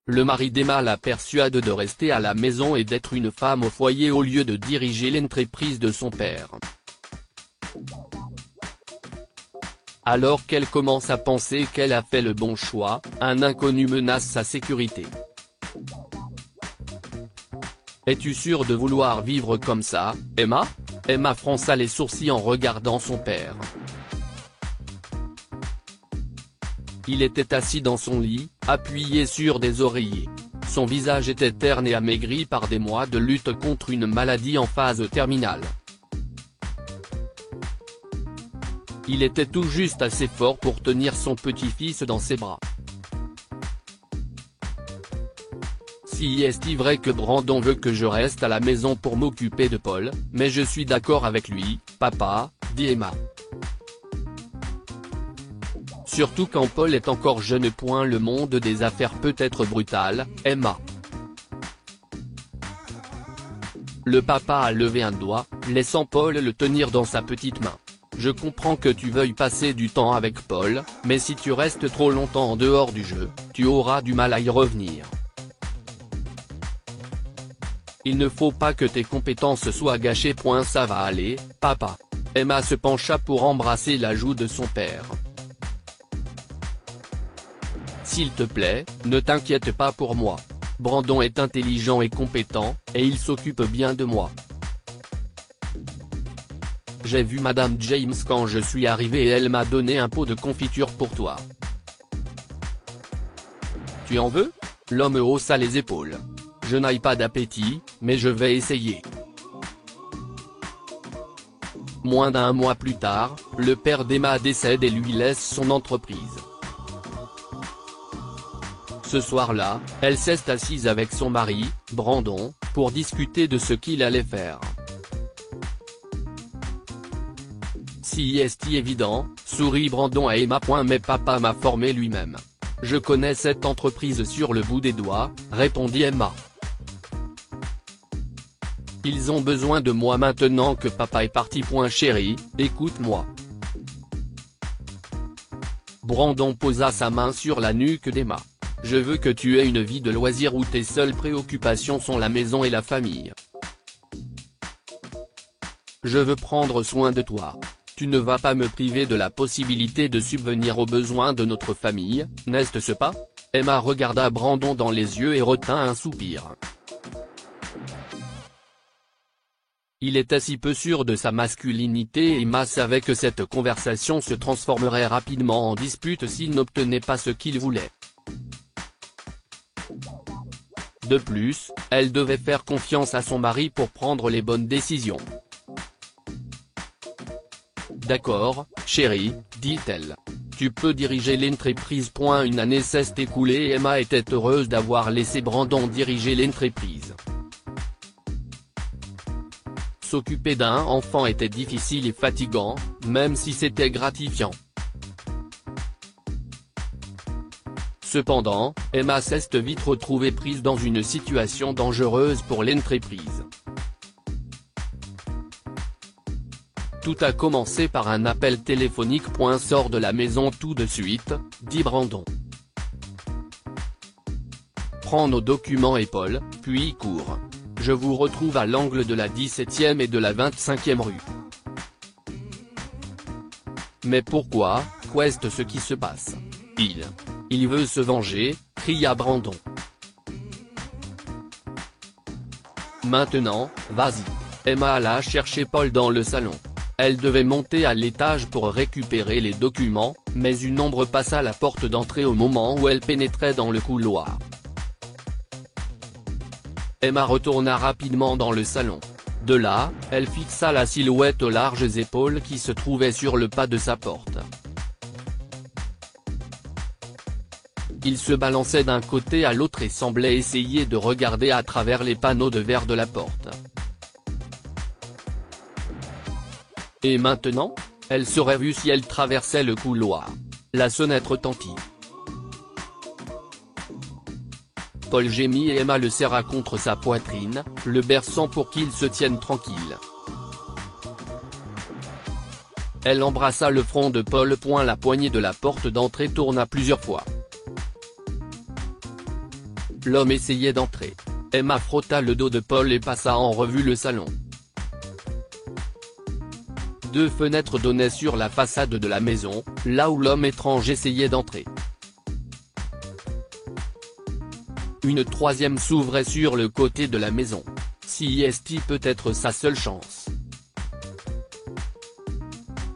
Le mari d'Emma la persuade de rester à la maison et d'être une femme au foyer au lieu de diriger l'entreprise de son père. Alors qu'elle commence à penser qu'elle a fait le bon choix, un inconnu menace sa sécurité. Es-tu sûre de vouloir vivre comme ça, Emma ? Emma fronça les sourcils en regardant son père. Il était assis dans son lit, appuyé sur des oreillers. Son visage était terne et amaigri par des mois de lutte contre une maladie en phase terminale. Il était tout juste assez fort pour tenir son petit-fils dans ses bras. Si est-il vrai que Brandon veut que je reste à la maison pour m'occuper de Paul, mais je suis d'accord avec lui, papa, dit Emma. Surtout quand Paul est encore jeune. Le monde des affaires peut être brutal, Emma. Le papa a levé un doigt, laissant Paul le tenir dans sa petite main. Je comprends que tu veuilles passer du temps avec Paul, mais si tu restes trop longtemps en dehors du jeu, tu auras du mal à y revenir. Il ne faut pas que tes compétences soient gâchées. Ça va aller, papa. Emma se pencha pour embrasser la joue de son père. S'il te plaît, ne t'inquiète pas pour moi. Brandon est intelligent et compétent, et il s'occupe bien de moi. J'ai vu Madame James quand je suis arrivé et elle m'a donné un pot de confiture pour toi. Tu en veux ? L'homme haussa les épaules. Je n'ai pas d'appétit, mais je vais essayer. Moins d'un mois plus tard, le père d'Emma décède et lui laisse son entreprise. Ce soir-là, elle s'est assise avec son mari, Brandon, pour discuter de ce qu'il allait faire. Si est évident, sourit Brandon à Emma. Mais papa m'a formé lui-même. Je connais cette entreprise sur le bout des doigts, répondit Emma. Ils ont besoin de moi maintenant que papa est parti. Chérie, écoute-moi. Brandon posa sa main sur la nuque d'Emma. Je veux que tu aies une vie de loisirs où tes seules préoccupations sont la maison et la famille. Je veux prendre soin de toi. Tu ne vas pas me priver de la possibilité de subvenir aux besoins de notre famille, n'est-ce pas ? Emma regarda Brandon dans les yeux et retint un soupir. Il était si peu sûr de sa masculinité et Emma savait que cette conversation se transformerait rapidement en dispute s'il n'obtenait pas ce qu'il voulait. De plus, elle devait faire confiance à son mari pour prendre les bonnes décisions. D'accord, chérie, dit-elle. Tu peux diriger l'entreprise. Une année s'est écoulée et Emma était heureuse d'avoir laissé Brandon diriger l'entreprise. S'occuper d'un enfant était difficile et fatigant, même si c'était gratifiant. Cependant, Emma s'est vite retrouvée prise dans une situation dangereuse pour l'entreprise. Tout a commencé par un appel téléphonique. Sors de la maison tout de suite, dit Brandon. Prends nos documents et Paul, puis cours. Je vous retrouve à l'angle de la 17e et de la 25e rue. Mais pourquoi, qu'est-ce ce qui se passe ? Il veut se venger, cria Brandon. Maintenant, vas-y. Emma alla chercher Paul dans le salon. Elle devait monter à l'étage pour récupérer les documents, mais une ombre passa la porte d'entrée au moment où elle pénétrait dans le couloir. Emma retourna rapidement dans le salon. De là, elle fixa la silhouette aux larges épaules qui se trouvait sur le pas de sa porte. Il se balançait d'un côté à l'autre et semblait essayer de regarder à travers les panneaux de verre de la porte. Et maintenant ? Elle serait vue si elle traversait le couloir. La sonnette retentit. Paul gémit et Emma le serra contre sa poitrine, le berçant pour qu'il se tienne tranquille. Elle embrassa le front de Paul. La poignée de la porte d'entrée tourna plusieurs fois. L'homme essayait d'entrer. Emma frotta le dos de Paul et passa en revue le salon. 2 fenêtres donnaient sur la façade de la maison, là où l'homme étrange essayait d'entrer. Une 3e s'ouvrait sur le côté de la maison. Si est peut être sa seule chance.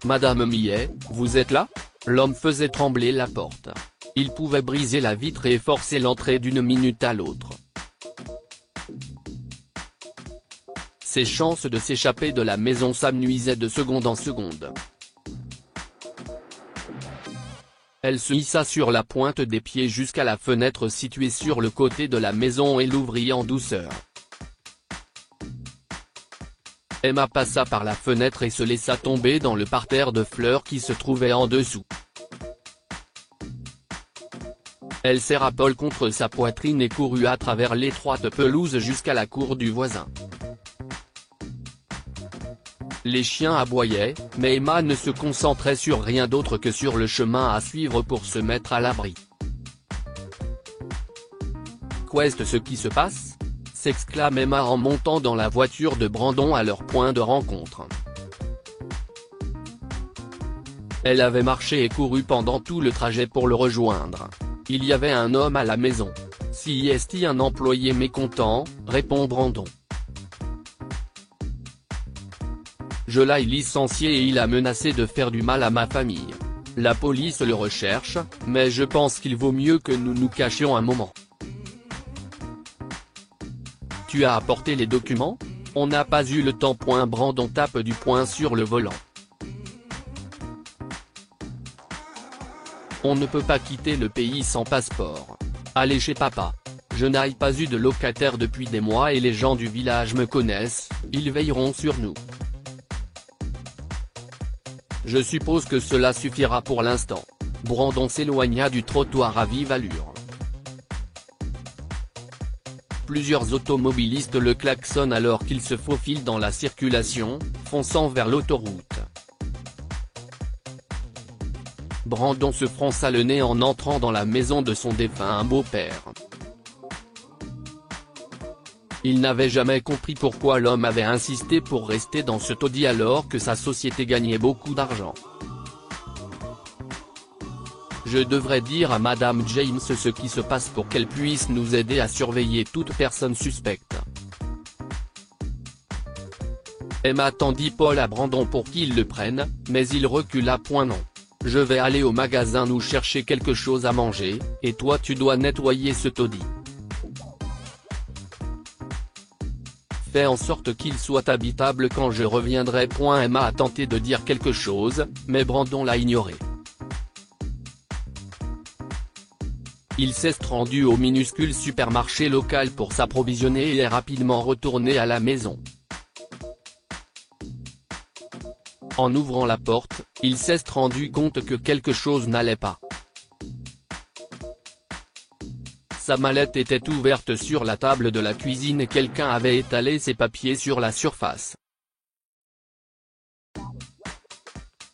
Madame Millet, vous êtes là ? L'homme faisait trembler la porte. Il pouvait briser la vitre et forcer l'entrée d'une minute à l'autre. Ses chances de s'échapper de la maison s'amenuisaient de seconde en seconde. Elle se hissa sur la pointe des pieds jusqu'à la fenêtre située sur le côté de la maison et l'ouvrit en douceur. Emma passa par la fenêtre et se laissa tomber dans le parterre de fleurs qui se trouvait en dessous. Elle serra Paul contre sa poitrine et courut à travers l'étroite pelouse jusqu'à la cour du voisin. Les chiens aboyaient, mais Emma ne se concentrait sur rien d'autre que sur le chemin à suivre pour se mettre à l'abri. Qu'est-ce qui se passe ? S'exclame Emma en montant dans la voiture de Brandon à leur point de rencontre. Elle avait marché et couru pendant tout le trajet pour le rejoindre. Il y avait un homme à la maison. Si est un employé mécontent, répond Brandon. Je l'ai licencié et il a menacé de faire du mal à ma famille. La police le recherche, mais je pense qu'il vaut mieux que nous nous cachions un moment. Tu as apporté les documents ? On n'a pas eu le temps. Brandon tape du poing sur le volant. On ne peut pas quitter le pays sans passeport. Allez chez papa. Je n'ai pas eu de locataire depuis des mois et les gens du village me connaissent, ils veilleront sur nous. Je suppose que cela suffira pour l'instant. Brandon s'éloigna du trottoir à vive allure. Plusieurs automobilistes le klaxonnent alors qu'il se faufile dans la circulation, fonçant vers l'autoroute. Brandon se fronça le nez en entrant dans la maison de son défunt beau-père. Il n'avait jamais compris pourquoi l'homme avait insisté pour rester dans ce taudis alors que sa société gagnait beaucoup d'argent. Je devrais dire à Madame James ce qui se passe pour qu'elle puisse nous aider à surveiller toute personne suspecte. Emma tendit Paul à Brandon pour qu'il le prenne, mais il recula. Non. Je vais aller au magasin nous chercher quelque chose à manger, et toi tu dois nettoyer ce taudis. Fais en sorte qu'il soit habitable quand je reviendrai. Emma a tenté de dire quelque chose, mais Brandon l'a ignoré. Il s'est rendu au minuscule supermarché local pour s'approvisionner et est rapidement retourné à la maison. En ouvrant la porte, il s'est rendu compte que quelque chose n'allait pas. Sa mallette était ouverte sur la table de la cuisine et quelqu'un avait étalé ses papiers sur la surface.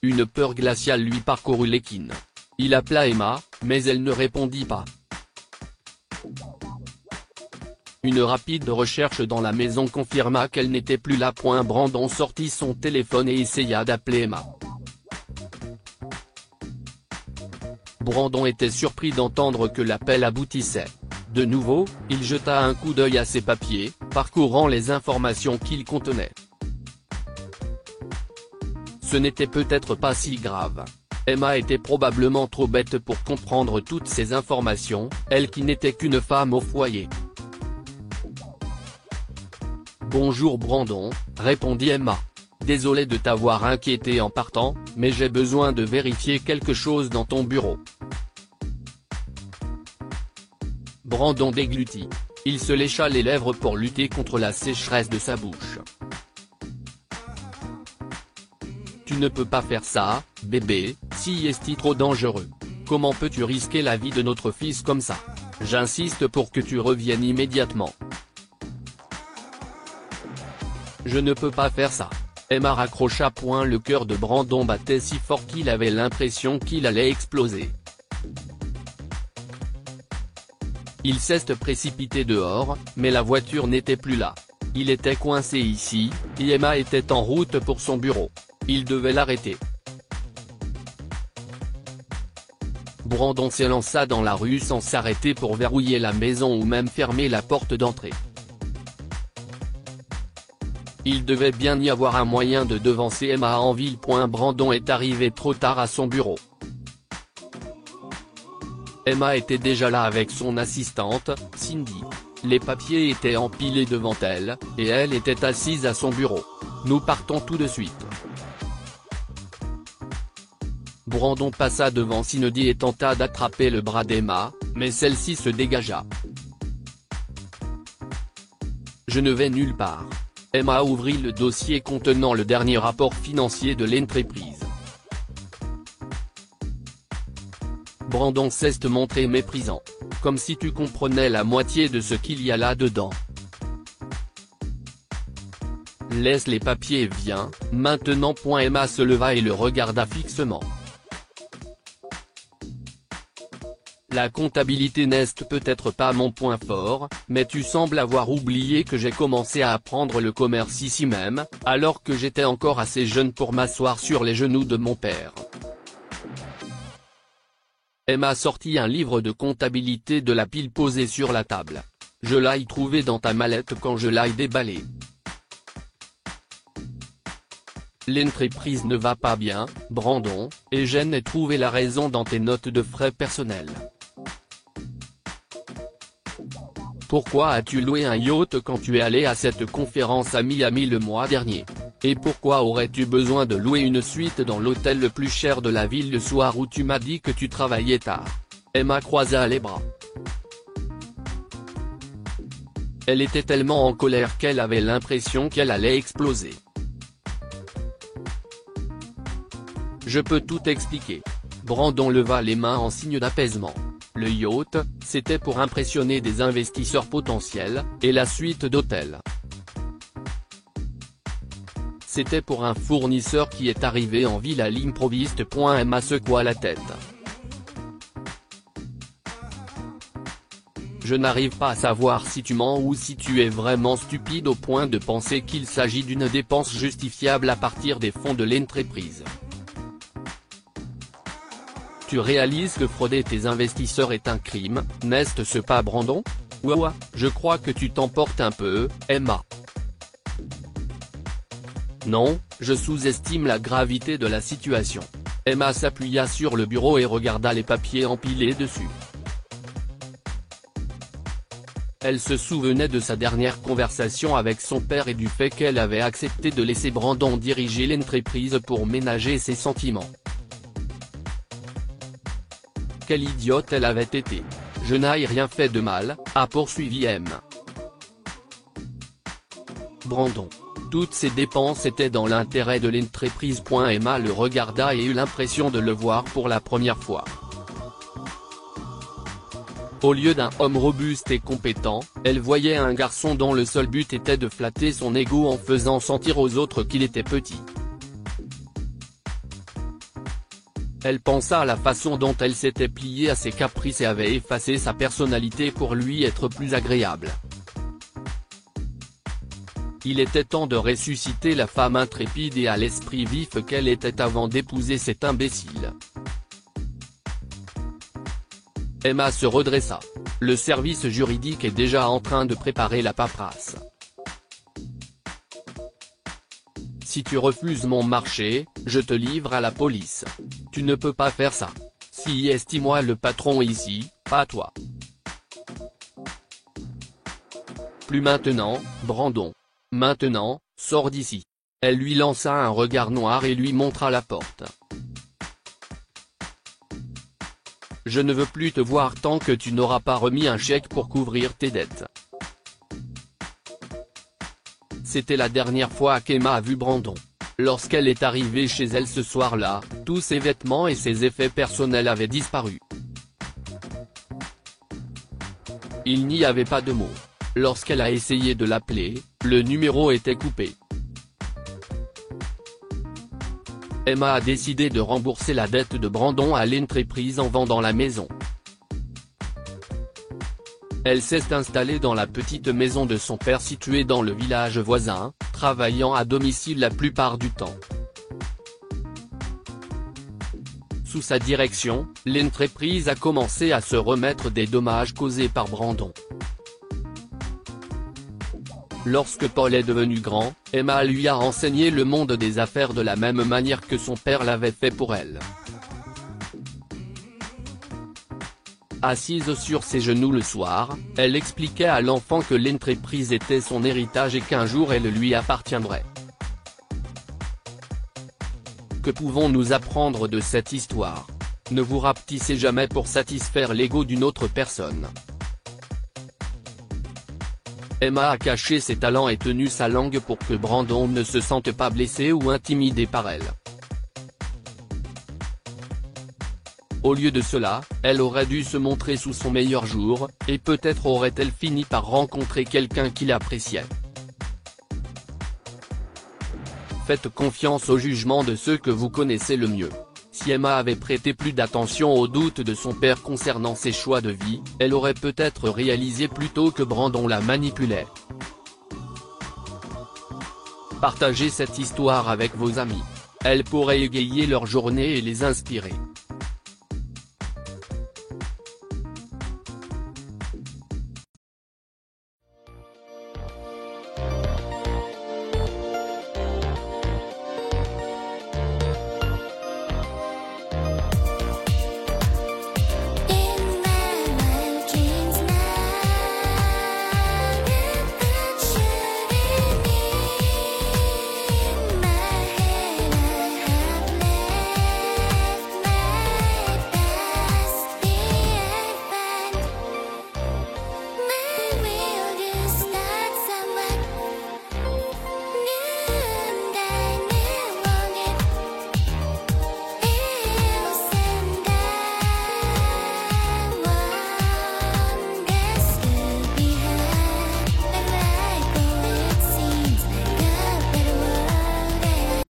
Une peur glaciale lui parcourut l'équine. Il appela Emma, mais elle ne répondit pas. Une rapide recherche dans la maison confirma qu'elle n'était plus là. Brandon sortit son téléphone et essaya d'appeler Emma. Brandon était surpris d'entendre que l'appel aboutissait. De nouveau, il jeta un coup d'œil à ses papiers, parcourant les informations qu'ils contenaient. Ce n'était peut-être pas si grave. Emma était probablement trop bête pour comprendre toutes ces informations, elle qui n'était qu'une femme au foyer. Bonjour Brandon, répondit Emma. Désolé de t'avoir inquiété en partant, mais j'ai besoin de vérifier quelque chose dans ton bureau. Brandon déglutit. Il se lécha les lèvres pour lutter contre la sécheresse de sa bouche. Tu ne peux pas faire ça, bébé, si est trop dangereux. Comment peux-tu risquer la vie de notre fils comme ça? J'insiste pour que tu reviennes immédiatement. Je ne peux pas faire ça. Emma raccrocha. Le cœur de Brandon battait si fort qu'il avait l'impression qu'il allait exploser. Il s'est précipité dehors, mais la voiture n'était plus là. Il était coincé ici, et Emma était en route pour son bureau. Il devait l'arrêter. Brandon s'élança dans la rue sans s'arrêter pour verrouiller la maison ou même fermer la porte d'entrée. Il devait bien y avoir un moyen de devancer Emma en ville. Brandon est arrivé trop tard à son bureau. Emma était déjà là avec son assistante, Cindy. Les papiers étaient empilés devant elle, et elle était assise à son bureau. Nous partons tout de suite. Brandon passa devant Cindy et tenta d'attraper le bras d'Emma, mais celle-ci se dégagea. Je ne vais nulle part. Emma ouvrit le dossier contenant le dernier rapport financier de l'entreprise. Brandon s'est montré méprisant. Comme si tu comprenais la moitié de ce qu'il y a là-dedans. Laisse les papiers et viens, maintenant. Emma se leva et le regarda fixement. La comptabilité n'est peut-être pas mon point fort, mais tu sembles avoir oublié que j'ai commencé à apprendre le commerce ici même, alors que j'étais encore assez jeune pour m'asseoir sur les genoux de mon père. Emma sortit un livre de comptabilité de la pile posée sur la table. Je l'ai trouvé dans ta mallette quand je l'ai déballé. L'entreprise ne va pas bien, Brandon, et je n'ai trouvé la raison dans tes notes de frais personnels. Pourquoi as-tu loué un yacht quand tu es allé à cette conférence à Miami le mois dernier? Et pourquoi aurais-tu besoin de louer une suite dans l'hôtel le plus cher de la ville le soir où tu m'as dit que tu travaillais tard? Emma croisa les bras. Elle était tellement en colère qu'elle avait l'impression qu'elle allait exploser. Je peux tout expliquer. Brandon leva les mains en signe d'apaisement. Le yacht, c'était pour impressionner des investisseurs potentiels, et la suite d'hôtels. C'était pour un fournisseur qui est arrivé en ville à l'improviste. Emma secoua la tête. Je n'arrive pas à savoir si tu mens ou si tu es vraiment stupide au point de penser qu'il s'agit d'une dépense justifiable à partir des fonds de l'entreprise. Tu réalises que frauder tes investisseurs est un crime, n'est-ce pas Brandon? Ouah, je crois que tu t'emportes un peu, Emma. Non, je sous-estime la gravité de la situation. Emma s'appuya sur le bureau et regarda les papiers empilés dessus. Elle se souvenait de sa dernière conversation avec son père et du fait qu'elle avait accepté de laisser Brandon diriger l'entreprise pour ménager ses sentiments. Quelle idiote elle avait été. Je n'ai rien fait de mal, a poursuivi Emma. Brandon. Toutes ces dépenses étaient dans l'intérêt de l'entreprise. Emma le regarda et eut l'impression de le voir pour la première fois. Au lieu d'un homme robuste et compétent, elle voyait un garçon dont le seul but était de flatter son ego en faisant sentir aux autres qu'il était petit. Elle pensa à la façon dont elle s'était pliée à ses caprices et avait effacé sa personnalité pour lui être plus agréable. Il était temps de ressusciter la femme intrépide et à l'esprit vif qu'elle était avant d'épouser cet imbécile. Emma se redressa. Le service juridique est déjà en train de préparer la paperasse. Si tu refuses mon marché, je te livre à la police. Tu ne peux pas faire ça. Si estime-moi le patron ici, pas toi. Plus maintenant, Brandon. Maintenant, sors d'ici. Elle lui lança un regard noir et lui montra la porte. Je ne veux plus te voir tant que tu n'auras pas remis un chèque pour couvrir tes dettes. C'était la dernière fois qu'Emma a vu Brandon. Lorsqu'elle est arrivée chez elle ce soir-là, tous ses vêtements et ses effets personnels avaient disparu. Il n'y avait pas de mots. Lorsqu'elle a essayé de l'appeler, le numéro était coupé. Emma a décidé de rembourser la dette de Brandon à l'entreprise en vendant la maison. Elle s'est installée dans la petite maison de son père située dans le village voisin, travaillant à domicile la plupart du temps. Sous sa direction, l'entreprise a commencé à se remettre des dommages causés par Brandon. Lorsque Paul est devenu grand, Emma lui a enseigné le monde des affaires de la même manière que son père l'avait fait pour elle. Assise sur ses genoux le soir, elle expliquait à l'enfant que l'entreprise était son héritage et qu'un jour elle lui appartiendrait. Que pouvons-nous apprendre de cette histoire? Ne vous rapetissez jamais pour satisfaire l'ego d'une autre personne. Emma a caché ses talents et tenu sa langue pour que Brandon ne se sente pas blessé ou intimidé par elle. Au lieu de cela, elle aurait dû se montrer sous son meilleur jour, et peut-être aurait-elle fini par rencontrer quelqu'un qui l'appréciait. Faites confiance au jugement de ceux que vous connaissez le mieux. Si Emma avait prêté plus d'attention aux doutes de son père concernant ses choix de vie, elle aurait peut-être réalisé plus tôt que Brandon la manipulait. Partagez cette histoire avec vos amis. Elle pourrait égayer leur journée et les inspirer.